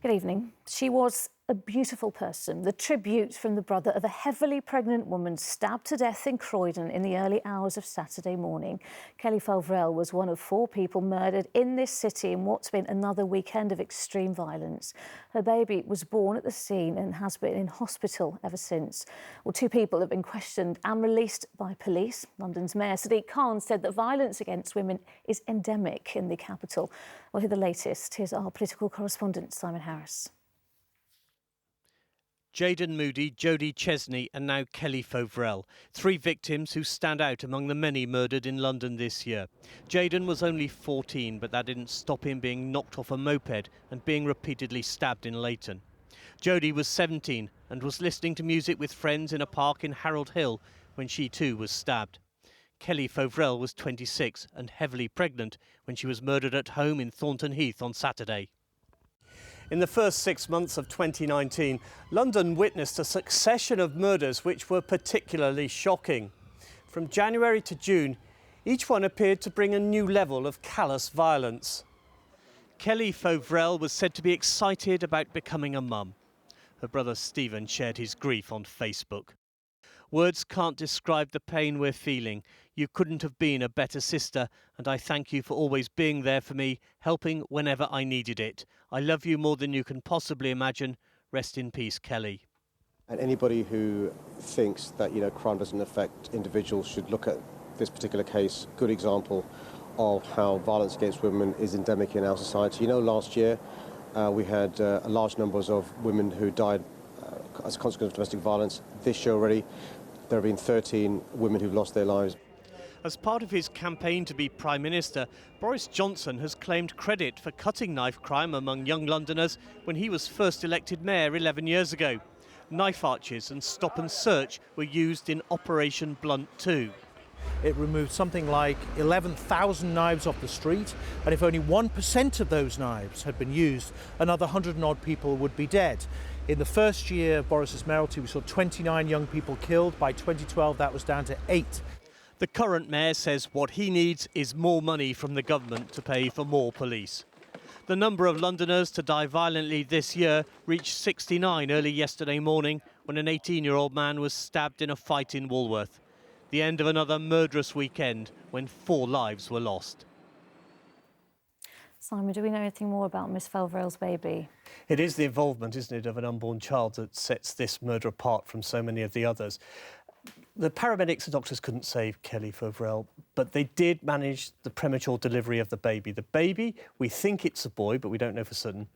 Good evening. She was a beautiful person, the tribute from the brother of a heavily pregnant woman stabbed to death in Croydon in the early hours of Saturday morning. Kelly Ferrell was one of 4 people murdered in this city in what's been another weekend of extreme violence. Her baby was born at the scene and has been in hospital ever since. Well, 2 people have been questioned and released by police. London's Mayor Sadiq Khan said that violence against women is endemic in the capital. We'll hear the latest. Here's our political correspondent, Simon Harris. Jayden Moody, Jodie Chesney and now Kelly Ferrell, 3 victims who stand out among the many murdered in London this year. Jayden was only 14, but that didn't stop him being knocked off a moped and being repeatedly stabbed in Leighton. Jodie was 17 and was listening to music with friends in a park in Harold Hill when she too was stabbed. Kelly Ferrell was 26 and heavily pregnant when she was murdered at home in Thornton Heath on Saturday. In the first 6 months of 2019, London witnessed a succession of murders which were particularly shocking. From January to June, each one appeared to bring a new level of callous violence. Kelly Ferrell was said to be excited about becoming a mum. Her brother Stephen shared his grief on Facebook. Words can't describe the pain we're feeling. You couldn't have been a better sister, and I thank you for always being there for me, helping whenever I needed it. I love you more than you can possibly imagine. Rest in peace, Kelly. And anybody who thinks that, crime doesn't affect individuals should look at this particular case. Good example of how violence against women is endemic in our society. Last year we had large numbers of women who died as a consequence of domestic violence. This year already, there have been 13 women who've lost their lives. As part of his campaign to be Prime Minister, Boris Johnson has claimed credit for cutting knife crime among young Londoners when he was first elected mayor 11 years ago. Knife arches and stop and search were used in Operation Blunt 2. It removed something like 11,000 knives off the street, and if only 1% of those knives had been used, another 100 and odd people would be dead. In the first year of Boris's mayoralty, we saw 29 young people killed. By 2012, that was down to 8. The current mayor says what he needs is more money from the government to pay for more police. The number of Londoners to die violently this year reached 69 early yesterday morning when an 18-year-old man was stabbed in a fight in Woolworth. The end of another murderous weekend when 4 lives were lost. Simon, do we know anything more about Miss Ferrell's baby? It is the involvement, isn't it, of an unborn child that sets this murder apart from so many of the others. The paramedics and doctors couldn't save Kelly Ferrell, but they did manage the premature delivery of the baby. The baby, we think it's a boy, but we don't know for certain,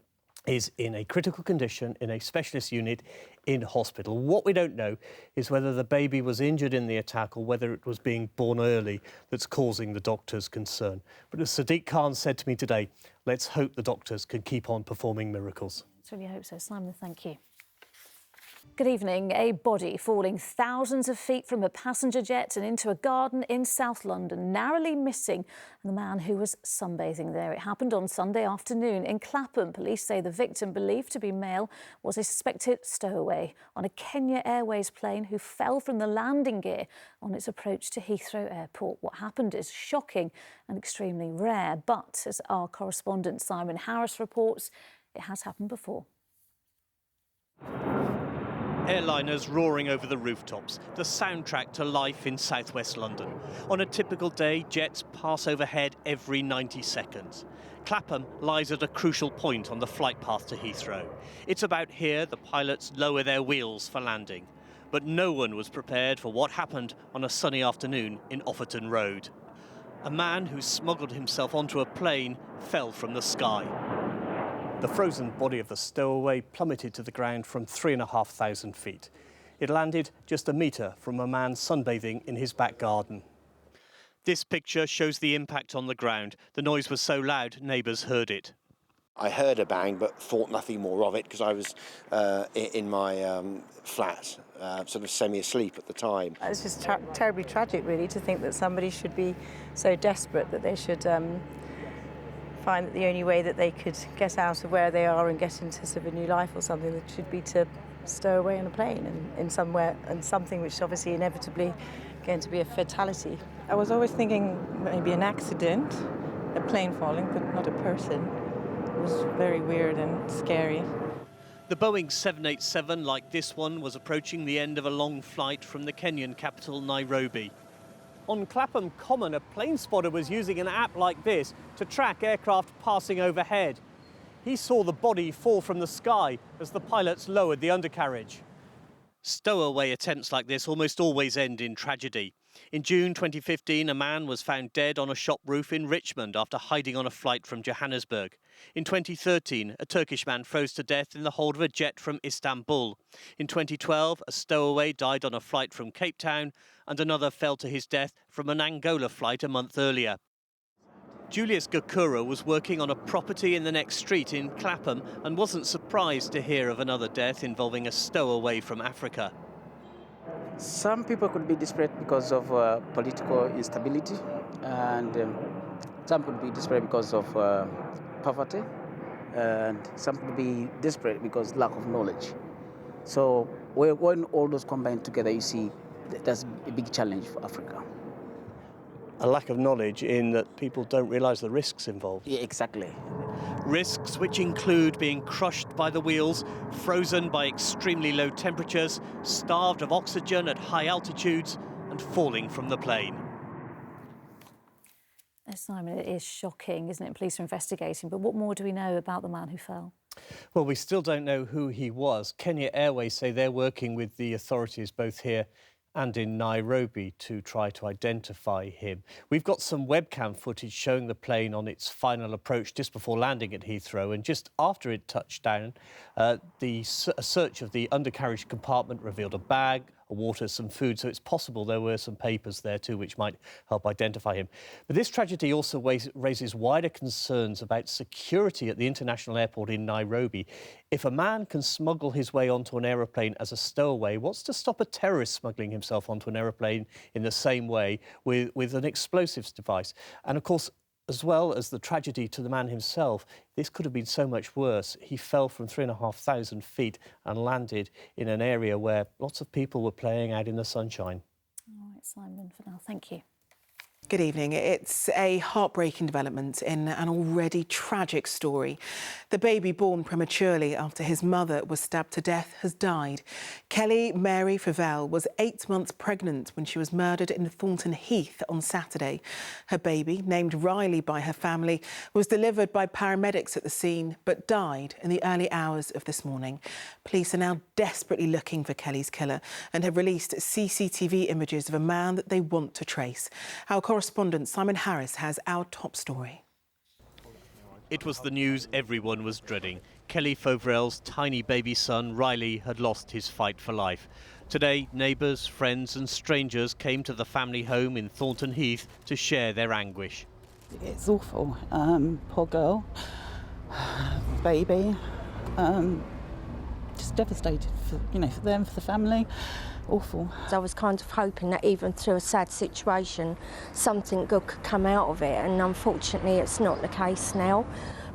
is in a critical condition in a specialist unit in hospital. What we don't know is whether the baby was injured in the attack or whether it was being born early that's causing the doctors concern. But as Sadiq Khan said to me today, let's hope the doctors can keep on performing miracles. I really hope so. Simon, thank you. Good evening. A body falling thousands of feet from a passenger jet and into a garden in South London, narrowly missing the man who was sunbathing there. It happened on Sunday afternoon in Clapham. Police say the victim, believed to be male, was a suspected stowaway on a Kenya Airways plane who fell from the landing gear on its approach to Heathrow Airport. What happened is shocking and extremely rare, but as our correspondent Simon Harris reports, it has happened before. Airliners roaring over the rooftops, the soundtrack to life in southwest London. On a typical day, jets pass overhead every 90 seconds. Clapham lies at a crucial point on the flight path to Heathrow. It's about here the pilots lower their wheels for landing. But no one was prepared for what happened on a sunny afternoon in Offerton Road. A man who smuggled himself onto a plane fell from the sky. The frozen body of the stowaway plummeted to the ground from 3,500 feet. It landed just a metre from a man sunbathing in his back garden. This picture shows the impact on the ground. The noise was so loud, neighbours heard it. I heard a bang but thought nothing more of it because I was in my flat, sort of semi-asleep at the time. It's just terribly tragic, really, to think that somebody should be so desperate that they should find that the only way that they could get out of where they are and get into sort of a new life or something that should be to stow away on a plane and in somewhere, and something which is obviously inevitably going to be a fatality. I was always thinking maybe an accident, a plane falling, but not a person. was very weird and scary. The Boeing 787, like this one, was approaching the end of a long flight from the Kenyan capital, Nairobi. On Clapham Common, a plane spotter was using an app like this to track aircraft passing overhead. He saw the body fall from the sky as the pilots lowered the undercarriage. Stowaway attempts like this almost always end in tragedy. In June 2015, a man was found dead on a shop roof in Richmond after hiding on a flight from Johannesburg. In 2013, a Turkish man froze to death in the hold of a jet from Istanbul. In 2012, a stowaway died on a flight from Cape Town, and another fell to his death from an Angola flight a month earlier. Julius Gakura was working on a property in the next street in Clapham and wasn't surprised to hear of another death involving a stowaway from Africa. Some people could be desperate because of political instability, and some could be desperate because of poverty, and some could be desperate because lack of knowledge. So when all those combine together, you see that's a big challenge for Africa. A lack of knowledge in that people don't realise the risks involved. Yeah, exactly. Risks which include being crushed by the wheels, frozen by extremely low temperatures, starved of oxygen at high altitudes, and falling from the plane. Simon, it is shocking, isn't it? Police are investigating, but what more do we know about the man who fell? Well, we still don't know who he was. Kenya Airways say they're working with the authorities both here and in Nairobi to try to identify him. We've got some webcam footage showing the plane on its final approach just before landing at Heathrow, and just after it touched down, a search of the undercarriage compartment revealed a bag, water, some food, so it's possible there were some papers there too which might help identify him. But this tragedy also raises wider concerns about security at the international airport in Nairobi. If a man can smuggle his way onto an aeroplane as a stowaway, what's to stop a terrorist smuggling himself onto an aeroplane in the same way with an explosives device? And of course, as well as the tragedy to the man himself, this could have been so much worse. He fell from 3,500 feet and landed in an area where lots of people were playing out in the sunshine. All right, Simon, for now, thank you. Good evening. It's a heartbreaking development in an already tragic story. The baby born prematurely after his mother was stabbed to death has died. Kelly Mary Ferrell was 8 months pregnant when she was murdered in Thornton Heath on Saturday. Her baby, named Riley by her family, was delivered by paramedics at the scene but died in the early hours of this morning. Police are now desperately looking for Kelly's killer and have released CCTV images of a man that they want to trace. Our correspondent Simon Harris has our top story. It was the news everyone was dreading. Kelly Ferrell's tiny baby son, Riley, had lost his fight for life. Today, neighbours, friends and strangers came to the family home in Thornton Heath to share their anguish. It's awful. Poor girl, baby, just devastated for them, for the family. Awful. I was kind of hoping that even through a sad situation, something good could come out of it, and unfortunately it's not the case now.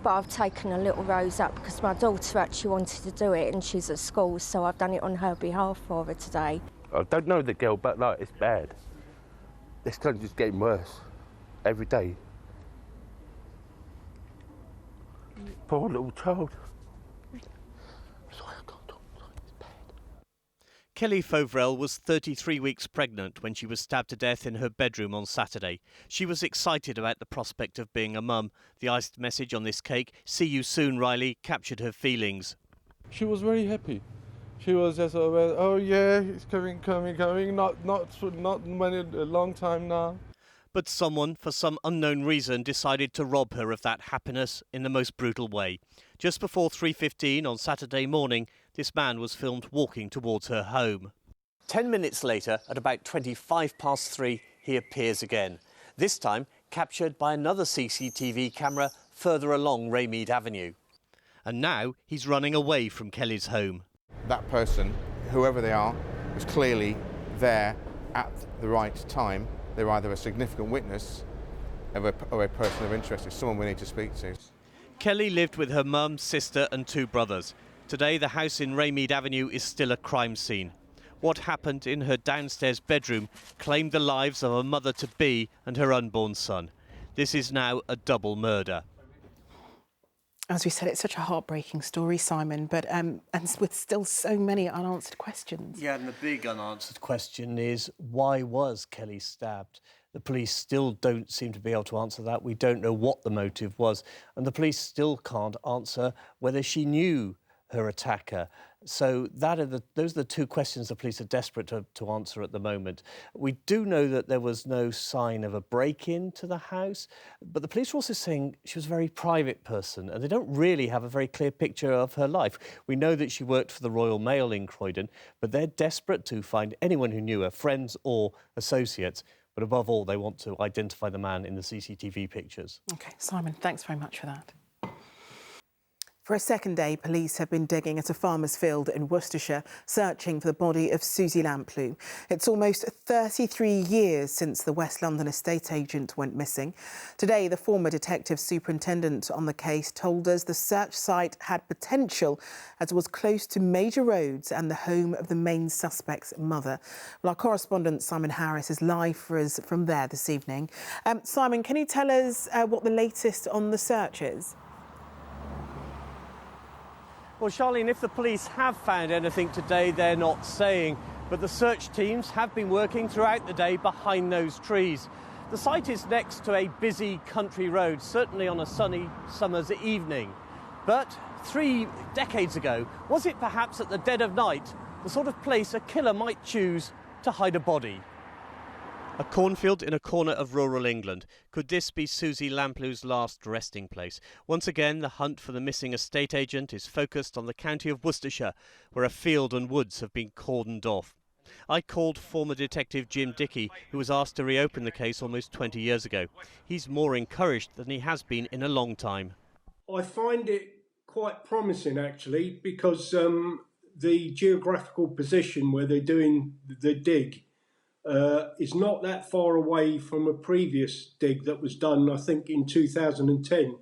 But I've taken a little Rose up because my daughter actually wanted to do it and she's at school, so I've done it on her behalf for her today. I don't know the girl, but it's bad. It's just getting worse every day. Poor little child. Kelly Ferrell was 33 weeks pregnant when she was stabbed to death in her bedroom on Saturday. She was excited about the prospect of being a mum. The iced message on this cake, "See you soon, Riley," captured her feelings. She was very happy. She was just, oh yeah, it's coming, not many, a long time now. But someone, for some unknown reason, decided to rob her of that happiness in the most brutal way. Just before 3:15 on Saturday morning, this man was filmed walking towards her home. 10 minutes later, at about 3:25, he appears again. This time captured by another CCTV camera further along Raymead Avenue. And now he's running away from Kelly's home. That person, whoever they are, was clearly there at the right time. They're either a significant witness or a person of interest. It's someone we need to speak to. Kelly lived with her mum, sister and 2 brothers. Today, the house in Raymead Avenue is still a crime scene. What happened in her downstairs bedroom claimed the lives of a mother-to-be and her unborn son. This is now a double murder. As we said, it's such a heartbreaking story, Simon, but and with still so many unanswered questions. Yeah, and the big unanswered question is, why was Kelly stabbed? The police still don't seem to be able to answer that. We don't know what the motive was, and the police still can't answer whether she knew her attacker. So those are the two questions the police are desperate to answer at the moment. We do know that there was no sign of a break-in to the house, but the police are also saying she was a very private person, and they don't really have a very clear picture of her life. We know that she worked for the Royal Mail in Croydon, but they're desperate to find anyone who knew her, friends or associates. But above all, they want to identify the man in the CCTV pictures. OK, Simon, thanks very much for that. For a second day, police have been digging at a farmer's field in Worcestershire, searching for the body of Susie Lamplugh. It's almost 33 years since the West London estate agent went missing. Today, the former detective superintendent on the case told us the search site had potential as it was close to major roads and the home of the main suspect's mother. Well, our correspondent Simon Harris is live for us from there this evening. Simon, can you tell us what the latest on the search is? Well, Charlene, if the police have found anything today, they're not saying. But the search teams have been working throughout the day behind those trees. The site is next to a busy country road, certainly on a sunny summer's evening. But 3 decades ago, was it perhaps at the dead of night, the sort of place a killer might choose to hide a body? A cornfield in a corner of rural England. Could this be Susie Lamplugh's last resting place? Once again, the hunt for the missing estate agent is focused on the county of Worcestershire, where a field and woods have been cordoned off. I called former detective Jim Dickey, who was asked to reopen the case almost 20 years ago. He's more encouraged than he has been in a long time. I find it quite promising, actually, because the geographical position where they're doing the dig is not that far away from a previous dig that was done, I think, in 2010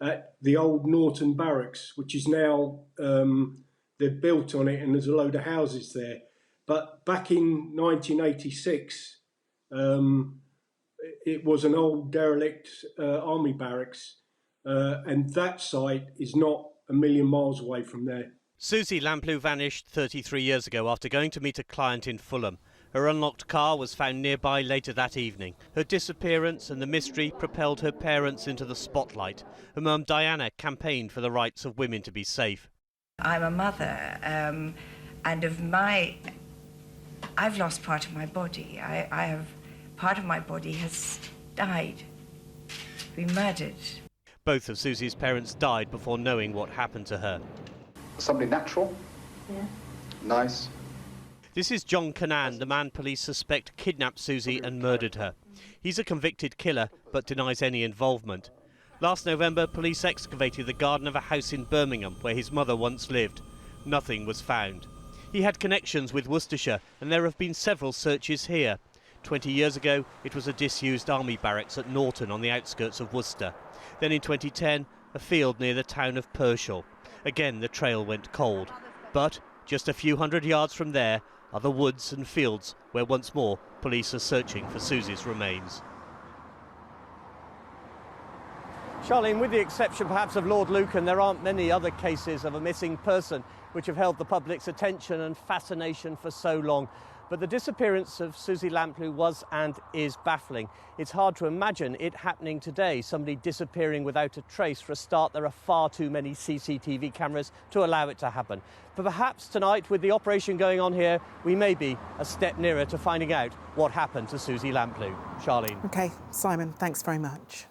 at the old Norton Barracks, which is now, they've built on it and there's a load of houses there. But back in 1986, it was an old derelict army barracks, and that site is not a million miles away from there. Susie Lamplugh vanished 33 years ago after going to meet a client in Fulham. Her unlocked car was found nearby later that evening. Her disappearance and the mystery propelled her parents into the spotlight. Her mum Diana campaigned for the rights of women to be safe. I'm a mother, and I've lost part of my body. Part of my body has died, been murdered. Both of Susie's parents died before knowing what happened to her. Somebody natural, nice. This is John Cannan, the man police suspect kidnapped Susie and murdered her. He's a convicted killer, but denies any involvement. Last November, police excavated the garden of a house in Birmingham, where his mother once lived. Nothing was found. He had connections with Worcestershire, and there have been several searches here. 20 years ago, it was a disused army barracks at Norton on the outskirts of Worcester. Then in 2010, a field near the town of Pershall. Again, the trail went cold. But just a few hundred yards from there are the woods and fields where once more police are searching for Susie's remains. Charlene, with the exception perhaps of Lord Lucan, there aren't many other cases of a missing person which have held the public's attention and fascination for so long. But the disappearance of Susie Lamplugh was and is baffling. It's hard to imagine it happening today, somebody disappearing without a trace. For a start, there are far too many CCTV cameras to allow it to happen. But perhaps tonight, with the operation going on here, we may be a step nearer to finding out what happened to Susie Lamplugh. Charlene. OK, Simon, thanks very much.